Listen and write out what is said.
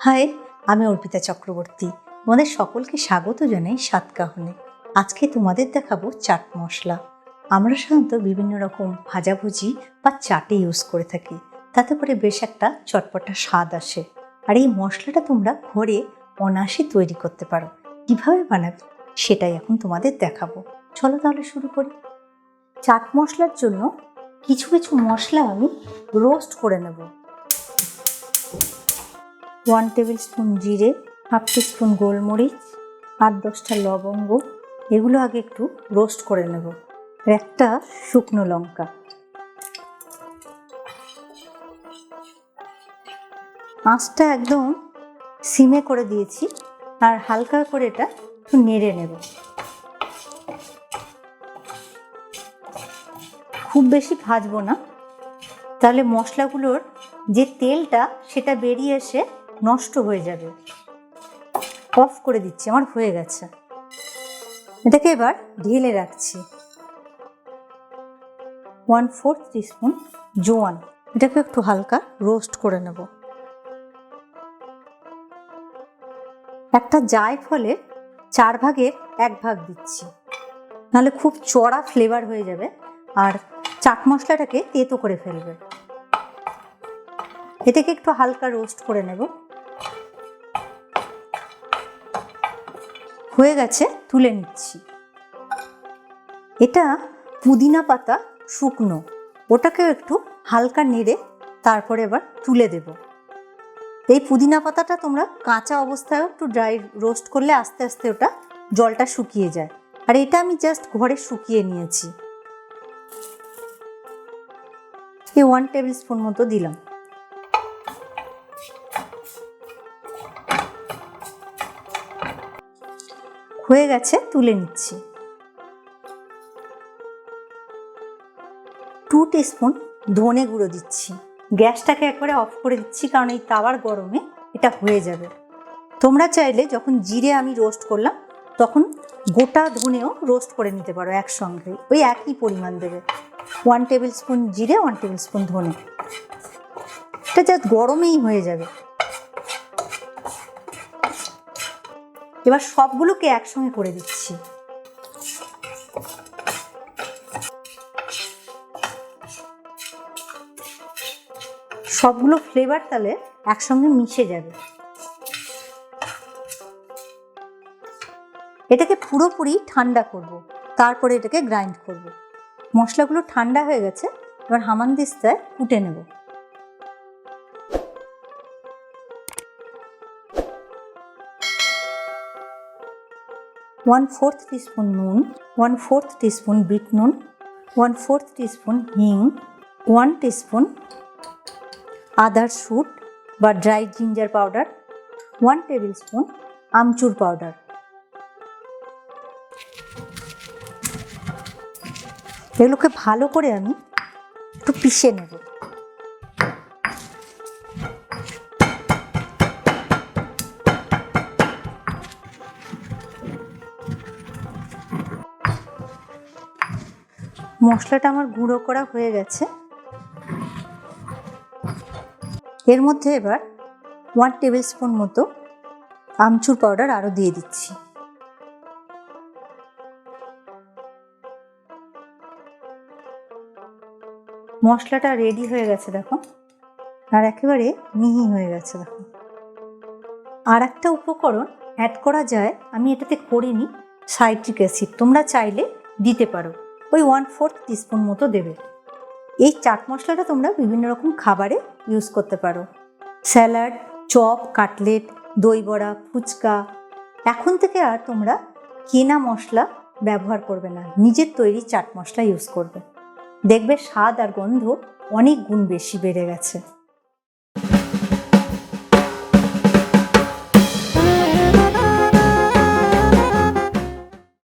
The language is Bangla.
হাই, আমি অর্পিতা চক্রবর্তী। তোমাদের সকলকে স্বাগত জানাই সাতকাহনে। আজকে তোমাদের দেখাবো চাট মশলা। আমরা সাধারণত বিভিন্ন রকম ভাজাভুজি বা চাটে ইউজ করে থাকি, তাতে করে বেশ একটা চটপটা স্বাদ আসে। আর এই মশলাটা তোমরা ঘরে অনায়াসে তৈরি করতে পারো। কিভাবে বানাবে সেটাই এখন তোমাদের দেখাবো। চলো তাহলে শুরু করি। চাট মশলার জন্য কিছু কিছু মশলা আমি রোস্ট করে নেব। 1 টেবিল স্পুন জিরে, হাফ টিস্পুন গোলমরিচ, 8-10টা লবঙ্গ, এগুলো আগে একটু রোস্ট করে নেব। একটা শুকনো লঙ্কা। আঁচটা একদম সিমে করে দিয়েছি আর হালকা করে এটা একটু নেড়ে নেব। খুব বেশি ভাজবো না, তাহলে মশলাগুলোর যে তেলটা সেটা বেরিয়ে এসে নষ্ট হয়ে যাবে। অফ করে দিচ্ছি, আমার হয়ে গেছে। এটাকে এবার ঢেলে রাখছি। 1/4 টিস্পুন জোয়ান, এটাকে একটু হালকা রোস্ট করে নেব। একটা জায়ফলের 4 ভাগের 1 ভাগ দিচ্ছি, নাহলে খুব চড়া ফ্লেভার হয়ে যাবে আর চাট মশলাটাকে তেতো করে ফেলবে। এটাকে একটু হালকা রোস্ট করে নেব। হয়ে গেছে, তুলে নিচ্ছি। এটা পুদিনা পাতা শুকনো, ওটাকেও একটু হালকা নেড়ে তারপরে এবার তুলে দেব। এই পুদিনা পাতাটা তোমরা কাঁচা অবস্থায় একটু ড্রাই রোস্ট করলে আস্তে আস্তে ওটা জলটা শুকিয়ে যায়। আর এটা আমি জাস্ট ঘরে শুকিয়ে নিয়েছি। 1 টেবিল স্পুন মতো দিলাম। হয়ে গেছে, তুলে নিচ্ছি। 2 টিস্পুন ধনে গুঁড়ো দিচ্ছি। গ্যাসটাকে একবারে অফ করে দিচ্ছি, কারণ এই তাওয়ার গরমে এটা হয়ে যাবে। তোমরা চাইলে যখন জিরে আমি রোস্ট করলাম তখন গোটা ধনেও রোস্ট করে নিতে পারো একসঙ্গে, ওই একই পরিমাণ দেবে। 1 টেবিল স্পুন জিরে, 1 টেবিল স্পুন ধনে, এটা জাস্ট গরমেই হয়ে যাবে। এবার সবগুলোকে একসঙ্গে করে দিচ্ছি। সবগুলো ফ্লেভার তাহলে একসঙ্গে মিশে যাবে। এটাকে পুরোপুরি ঠান্ডা করব, তারপরে এটাকে গ্রাইন্ড করব। মশলাগুলো ঠান্ডা হয়ে গেছে, এবার হামানদিস্তায় কুটে নেব। वन-4 টিস্পুন নুন, 1/4 টিস্পুন বিট নুন, 1/4 টিস্পুন হিং, 1 টিস্পুন আদার শুট বা dry ginger powder, 1 tablespoon amchur powder. এগুলোকে ভালো করে আমি একটু পিষে নেব। মশলাটা আমার গুঁড়ো করা হয়ে গেছে। এর মধ্যে এবার 1 টেবিল স্পুন মতো আমচুর পাউডার আরও দিয়ে দিচ্ছি। মশলাটা রেডি হয়ে গেছে দেখো, আর একেবারে মিহি হয়ে গেছে দেখো। আর একটা উপকরণ অ্যাড করা যায়, আমি এটাতে করিনি, সাইট্রিক অ্যাসিড, তোমরা চাইলে দিতে পারো। ওই 1/4 টিস্পুন মতো দেবে। এই চাট মশলাটা তোমরা বিভিন্ন রকম খাবারে ইউজ করতে পারো। স্যালাড, চপ, কাটলেট, দই বড়া, ফুচকা। এখন থেকে আর তোমরা কেনা মশলা ব্যবহার করবে না, নিজের তৈরি চাট মশলা ইউজ করবে। দেখবে স্বাদ আর গন্ধ অনেক গুণ বেশি বেড়ে গেছে।